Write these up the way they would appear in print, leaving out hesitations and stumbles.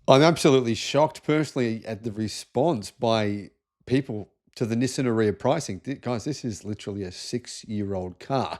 I'm absolutely shocked personally at the response by people to the Nissan Ariya pricing. Guys, this is literally a 6-year-old car.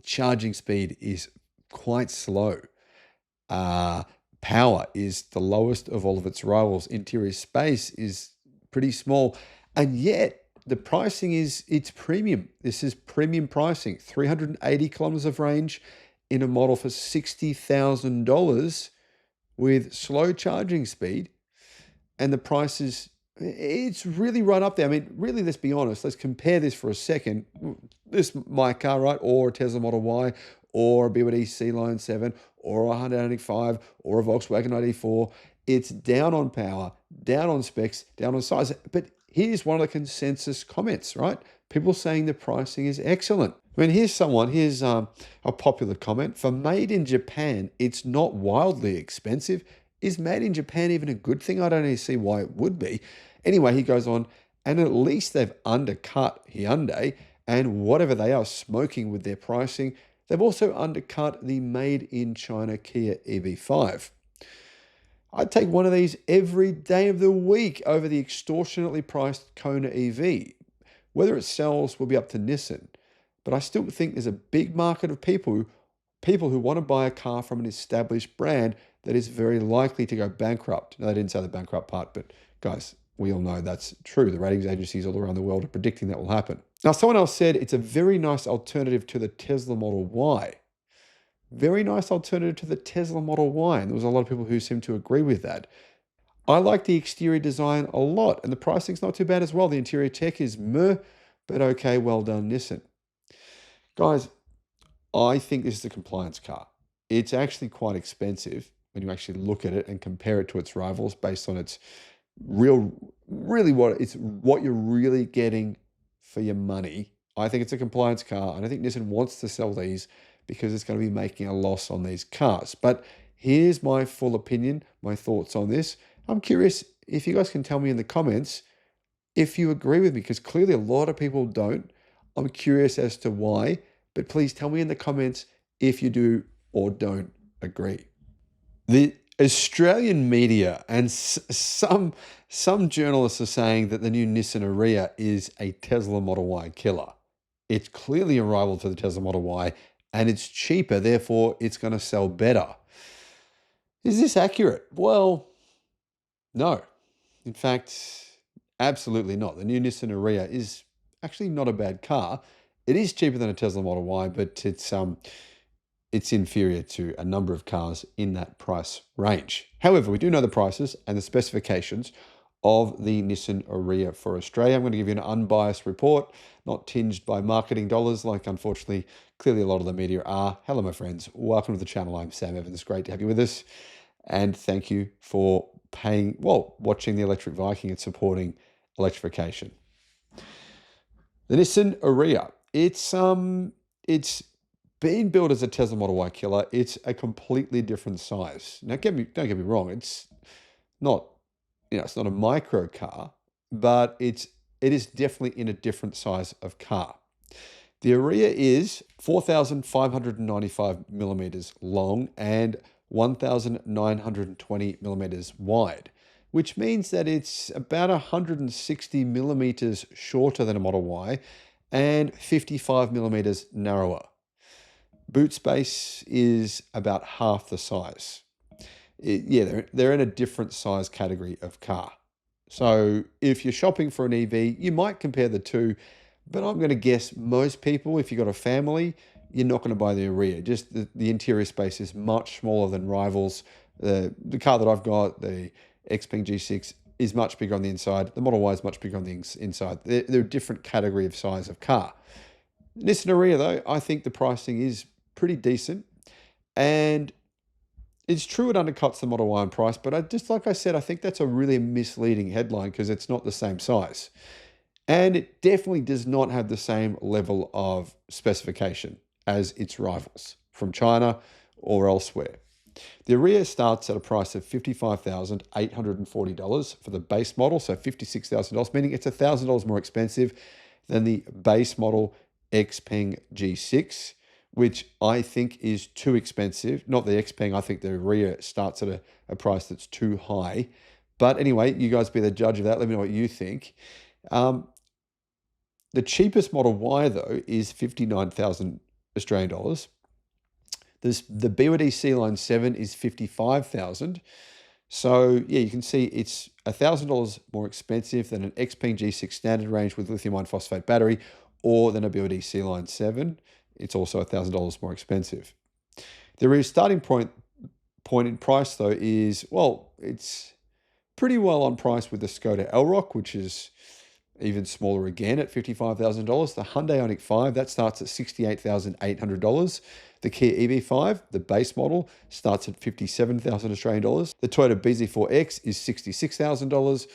Charging speed is quite slow. Uh, Power is the lowest of all of its rivals. Interior space is pretty small. And yet the pricing is it's premium. This is premium pricing. 380 kilometers of range in a model for $60,000 with slow charging speed, and the price is it's really right up there. I mean, really, let's be honest. Let's compare this for a second. This my car, right, or a Tesla Model Y, or a BYD C Line 7, or a Hyundai Ioniq 5, or a Volkswagen ID4. It's down on power, down on specs, down on size. But here's one of the consensus comments, right? People saying the pricing is excellent. I mean, here's a popular comment. For made in Japan, it's not wildly expensive. Is made in Japan even a good thing? I don't even see why it would be. Anyway, he goes on, and at least they've undercut Hyundai and whatever they are smoking with their pricing. They've also undercut the made in China Kia EV5. I'd take one of these every day of the week over the extortionately priced Kona EV. Whether it sells will be up to Nissan, but I still think there's a big market of people who want to buy a car from an established brand that is very likely to go bankrupt. No, they didn't say the bankrupt part, but guys, we all know that's true. The ratings agencies all around the world are predicting that will happen. Now, someone else said it's a very nice alternative to the Tesla Model Y. Very nice alternative to the Tesla Model Y. And there was a lot of people who seem to agree with that. I like the exterior design a lot, and the pricing's not too bad as well. The interior tech is meh, but okay, well done, Nissan. Guys, I think this is a compliance car. It's actually quite expensive when you actually look at it and compare it to its rivals based on its really what you're really getting for your money. I think it's a compliance car, and I think Nissan wants to sell these because it's going to be making a loss on these cars. But here's my full opinion, my thoughts on this. I'm curious if you guys can tell me in the comments if you agree with me, because clearly a lot of people don't. I'm curious as to why, but please tell me in the comments if you do or don't agree. The Australian media and some journalists are saying that the new Nissan Ariya is a Tesla Model Y killer. It's clearly a rival to the Tesla Model Y, and it's cheaper, therefore it's going to sell better. Is this accurate? Well, no. In fact, absolutely not. The new Nissan Ariya is actually not a bad car. It is cheaper than a Tesla Model Y, but it's inferior to a number of cars in that price range. However, we do know the prices and the specifications of the Nissan Ariya for Australia. I'm going to give you an unbiased report, not tinged by marketing dollars like unfortunately clearly a lot of the media are. Hello, my friends. Welcome to the channel. I'm Sam Evans. Great to have you with us. And thank you for watching the Electric Viking and supporting electrification. The Nissan Ariya, it's being built as a Tesla Model Y killer. It's a completely different size. Now, don't get me wrong. It's not, it's not a micro car, but it is definitely in a different size of car. The Ariya is 4,595 millimeters long and 1,920 millimeters wide, which means that it's about 160 millimeters shorter than a Model Y and 55 millimeters narrower. Boot space is about half the size. They're in a different size category of car. So if you're shopping for an EV, you might compare the two, but I'm going to guess most people, if you've got a family, you're not going to buy the Ariya. Just the interior space is much smaller than rivals. The car that I've got, the Xpeng G6, is much bigger on the inside. The Model Y is much bigger on the inside. They're a different category of size of car. Nissan Ariya, though, I think the pricing is pretty decent. And it's true it undercuts the Model Y in price, but like I said, I think that's a really misleading headline because it's not the same size. And it definitely does not have the same level of specification as its rivals from China or elsewhere. The Ariya starts at a price of $55,840 for the base model, so $56,000, meaning it's $1,000 more expensive than the base model Xpeng G6, which I think is too expensive. Not the Xpeng, I think the Ariya starts at a price that's too high. But anyway, you guys be the judge of that. Let me know what you think. Um, the cheapest Model Y, though, is 59,000 Australian dollars. The BYD C-Line 7 is 55,000. So yeah, you can see it's $1,000 more expensive than an Xpeng G6 standard range with lithium iron phosphate battery, or than a BYD C-Line 7. It's also $1,000 more expensive. The rear starting point in price, though, is, well, it's pretty well on price with the Skoda Elroq, which is even smaller again at $55,000. The Hyundai Ioniq 5, that starts at $68,800. The Kia EV5, the base model, starts at 57,000 Australian dollars. The Toyota BZ4X is $66,000.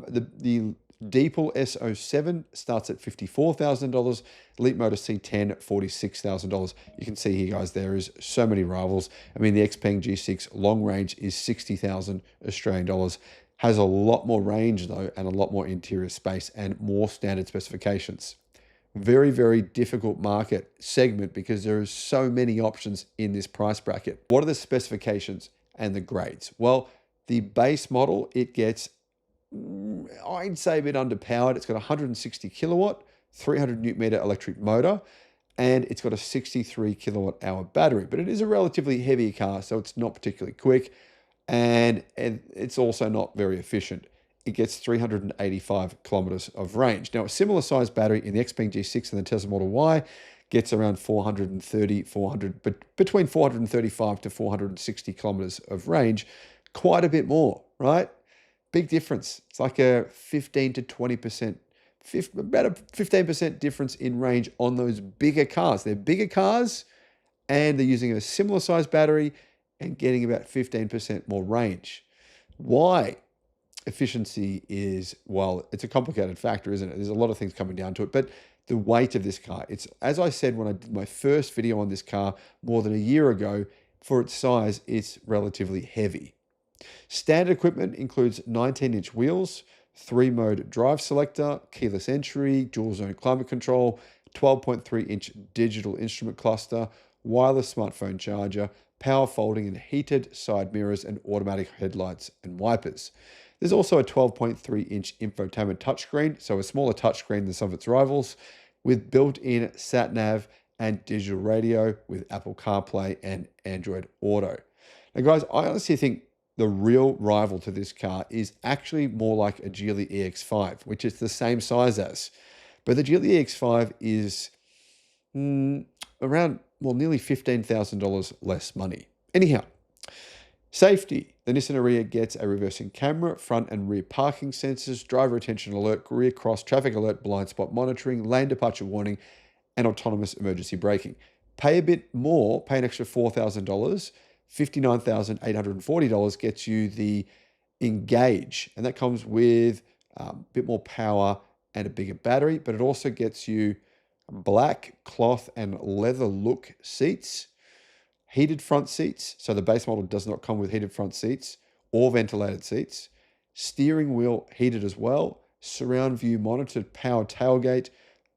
The Deepal S07 starts at $54,000. Elite Motor C10, $46,000. You can see here, guys, there is so many rivals. I mean, the Xpeng G6 long range is 60,000 Australian dollars. Has a lot more range, though, and a lot more interior space and more standard specifications. Very, very difficult market segment because there are so many options in this price bracket. What are the specifications and the grades? Well, the base model, it gets, I'd say, a bit underpowered. It's got 160 kilowatt, 300 newton meter electric motor, and it's got a 63 kilowatt hour battery. But it is a relatively heavy car, so it's not particularly quick, and it's also not very efficient. It gets 385 kilometers of range. Now, a similar size battery in the Xpeng G6 and the Tesla Model Y gets around between 435 to 460 kilometers of range, quite a bit more, right? Big difference. It's like a 15 to 20%, about a 15% difference in range on those bigger cars. They're bigger cars and they're using a similar size battery and getting about 15% more range. Why? Efficiency is, well, it's a complicated factor, isn't it? There's a lot of things coming down to it, but the weight of this car, it's, as I said when I did my first video on this car more than a year ago, for its size, it's relatively heavy. Standard equipment includes 19-inch wheels, 3-mode drive selector, keyless entry, dual zone climate control, 12.3-inch digital instrument cluster, wireless smartphone charger, power folding and heated side mirrors, and automatic headlights and wipers. There's also a 12.3-inch infotainment touchscreen, so a smaller touchscreen than some of its rivals, with built-in sat-nav and digital radio with Apple CarPlay and Android Auto. Now, guys, I honestly think the real rival to this car is actually more like a Geely EX5, which is the same size as. But the Geely EX5 is around, well, nearly $15,000 less money. Anyhow, safety. The Nissan Ariya gets a reversing camera, front and rear parking sensors, driver attention alert, rear cross traffic alert, blind spot monitoring, lane departure warning, and autonomous emergency braking. Pay a bit more, pay an extra $4,000. $59,840 gets you the Engage, and that comes with a bit more power and a bigger battery, but it also gets you black cloth and leather look seats, heated front seats, so the base model does not come with heated front seats or ventilated seats, steering wheel heated as well, surround view monitored power tailgate,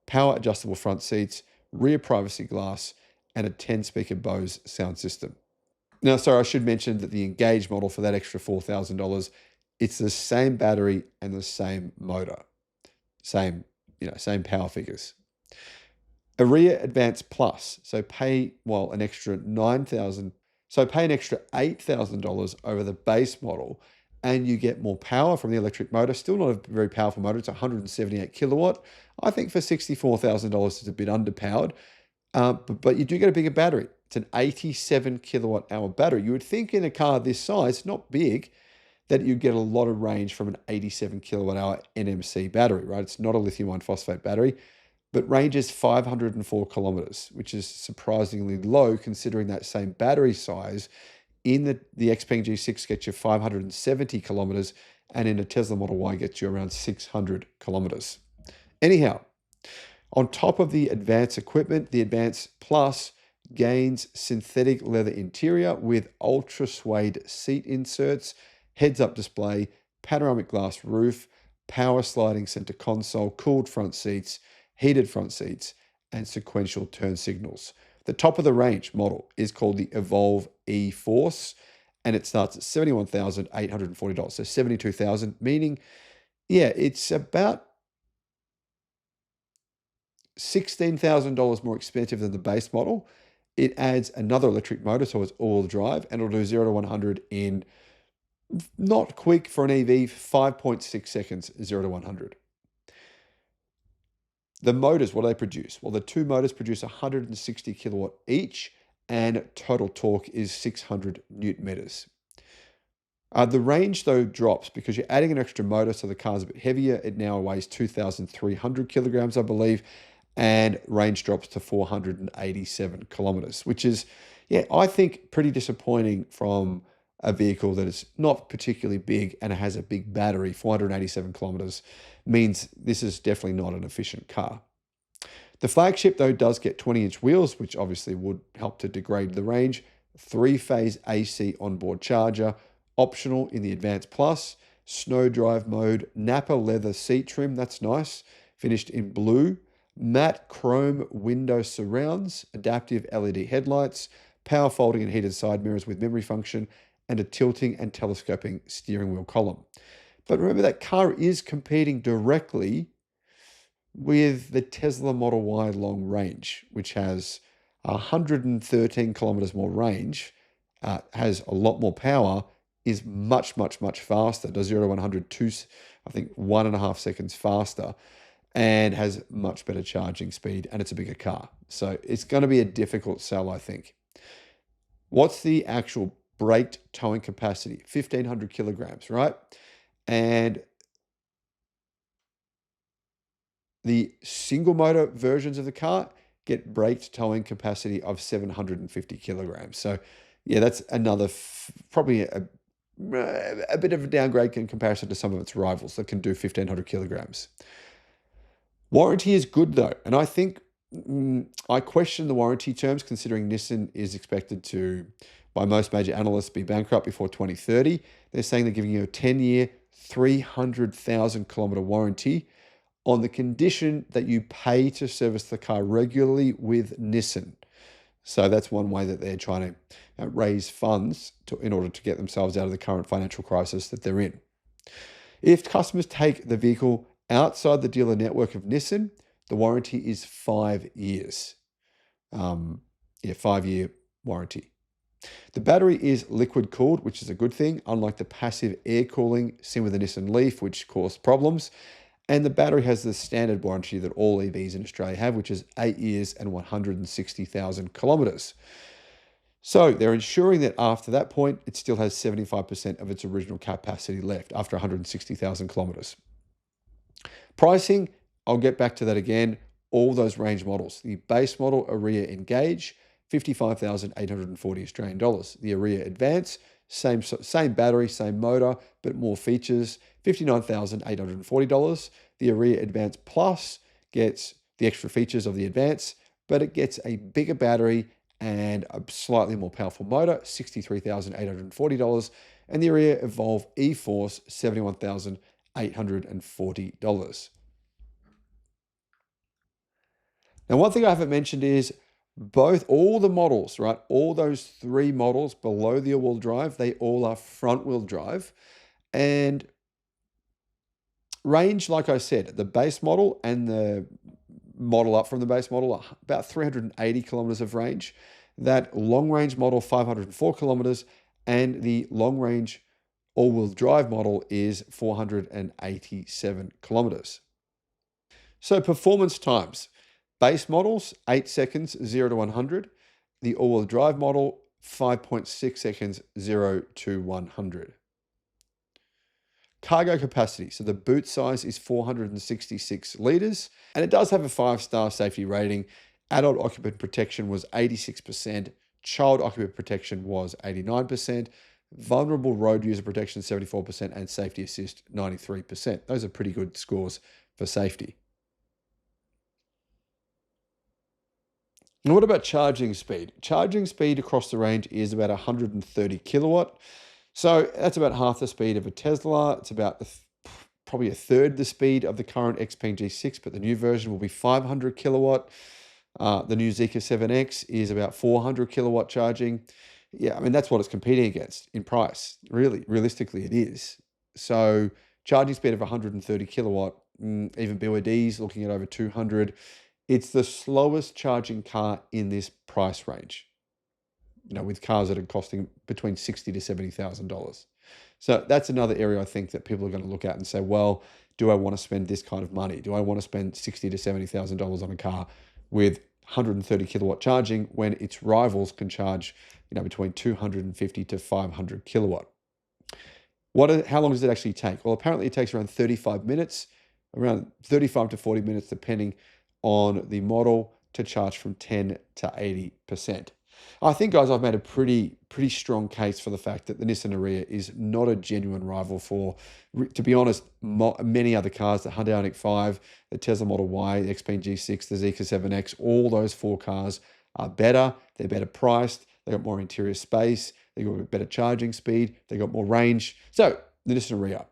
power adjustable front seats, rear privacy glass, and a 10-speaker Bose sound system. Now, sorry, I should mention that the Engage model, for that extra $4,000, it's the same battery and the same motor, same power figures. Ariya Advance Plus, so pay, well, an extra $9,000. So pay an extra $8,000 over the base model, and you get more power from the electric motor. Still not a very powerful motor. It's 178 kilowatt. I think for $64,000, it's a bit underpowered, but you do get a bigger battery. It's an 87 kilowatt hour battery. You would think in a car this size, not big, that you get a lot of range from an 87 kilowatt hour NMC battery, right? It's not a lithium iron phosphate battery, but ranges 504 kilometers, which is surprisingly low considering that same battery size in the Xpeng G6 gets you 570 kilometers, and in a Tesla Model Y gets you around 600 kilometers. Anyhow, on top of the advanced equipment, the Advance Plus gains synthetic leather interior with ultra suede seat inserts, heads-up display, panoramic glass roof, power sliding center console, cooled front seats, heated front seats, and sequential turn signals. The top of the range model is called the Evolve E-Force, and it starts at $71,840. So 72,000, meaning, yeah, it's about $16,000 more expensive than the base model. It adds another electric motor, so it's all-wheel drive, and it'll do 0 to 100 in not quick for an EV, 5.6 seconds, 0 to 100. The motors, what do they produce? Well, the two motors produce 160 kilowatt each, and total torque is 600 newton meters. The range, though, drops because you're adding an extra motor, so the car's a bit heavier. It now weighs 2,300 kilograms, I believe, and range drops to 487 kilometers, which is, yeah, I think pretty disappointing from a vehicle that is not particularly big and it has a big battery. 487 kilometers means this is definitely not an efficient car. The flagship, though, does get 20-inch wheels, which obviously would help to degrade the range, 3-phase AC onboard charger, optional in the Advanced Plus, snow drive mode, Napa leather seat trim, that's nice, finished in blue, matte chrome window surrounds, adaptive LED headlights, power folding and heated side mirrors with memory function, and a tilting and telescoping steering wheel column. But remember, that car is competing directly with the Tesla Model Y long range, which has 113 kilometers more range, has a lot more power, is much, much, much faster, does 0 to 100, I think 1.5 seconds faster, and has much better charging speed, and it's a bigger car. So it's going to be a difficult sell, I think. What's the actual braked towing capacity? 1,500 kilograms, right? And the single motor versions of the car get braked towing capacity of 750 kilograms. So yeah, that's another, probably a bit of a downgrade in comparison to some of its rivals that can do 1,500 kilograms. Warranty is good though, and I think I question the warranty terms considering Nissan is expected to, by most major analysts, be bankrupt before 2030. They're saying they're giving you a 10-year, 300,000 kilometer warranty on the condition that you pay to service the car regularly with Nissan. So that's one way that they're trying to raise funds in order to get themselves out of the current financial crisis that they're in. If customers take the vehicle outside the dealer network of Nissan, the warranty is 5 years. 5-year warranty. The battery is liquid cooled, which is a good thing, unlike the passive air cooling seen with the Nissan Leaf, which caused problems. And the battery has the standard warranty that all EVs in Australia have, which is 8 years and 160,000 kilometers. So they're ensuring that after that point, it still has 75% of its original capacity left after 160,000 kilometers. Pricing, I'll get back to that again. All those range models. The base model Ariya Engage, 55,840 Australian dollars. The Ariya Advance, same battery, same motor, but more features, $59,840. The Ariya Advance Plus gets the extra features of the Advance, but it gets a bigger battery and a slightly more powerful motor, $63,840. And the Ariya Evolve E-Force, $71,840. Now, one thing I haven't mentioned is all the models, right? All those 3 models below the all-wheel drive, they all are front-wheel drive. And range, like I said, the base model and the model up from the base model are about 380 kilometers of range. That long-range model, 504 kilometers, and the long-range all-wheel drive model is 487 kilometers. So performance times. Base models, 8 seconds, 0 to 100. The all-wheel drive model, 5.6 seconds, 0 to 100. Cargo capacity. So the boot size is 466 litres, and it does have a 5-star safety rating. Adult occupant protection was 86%. Child occupant protection was 89%. Vulnerable road user protection, 74%, and safety assist, 93%. Those are pretty good scores for safety. And what about charging speed? Charging speed across the range is about 130 kilowatt. So that's about half the speed of a Tesla. It's about probably a third the speed of the current Xpeng G6, but the new version will be 500 kilowatt. The new Zeekr 7X is about 400 kilowatt charging. Yeah, I mean, that's what it's competing against in price. Really, realistically, it is. So charging speed of 130 kilowatt, even BYD's looking at over 200. It's the slowest charging car in this price range, with cars that are costing between $60,000 to $70,000. So that's another area I think that people are going to look at and say, well, do I want to spend this kind of money? Do I want to spend $60,000 to $70,000 on a car with 130 kilowatt charging when its rivals can charge, between 250 to 500 kilowatt? How long does it actually take? Well, apparently it takes around 35 minutes, around 35 to 40 minutes, depending on the model, to charge from 10 to 80%. I think, guys, I've made a pretty strong case for the fact that the Nissan Ariya is not a genuine rival for, to be honest, many other cars, the Hyundai Ioniq 5, the Tesla Model Y, the XPeng G6, the Zeekr 7X. All those four cars are better. They're better priced. They got more interior space. They got better charging speed. They got more range. So the Nissan Ariya,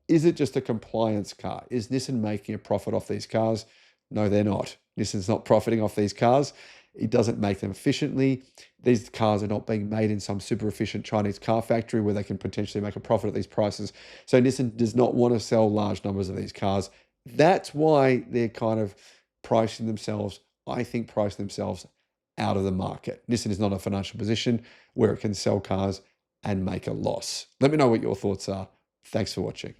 is it just a compliance car? Is Nissan making a profit off these cars? No, they're not. Nissan's not profiting off these cars. It doesn't make them efficiently. These cars are not being made in some super efficient Chinese car factory where they can potentially make a profit at these prices. So Nissan does not want to sell large numbers of these cars. That's why they're kind of pricing themselves out of the market. Nissan is not in a financial position where it can sell cars and make a loss. Let me know what your thoughts are. Thanks for watching.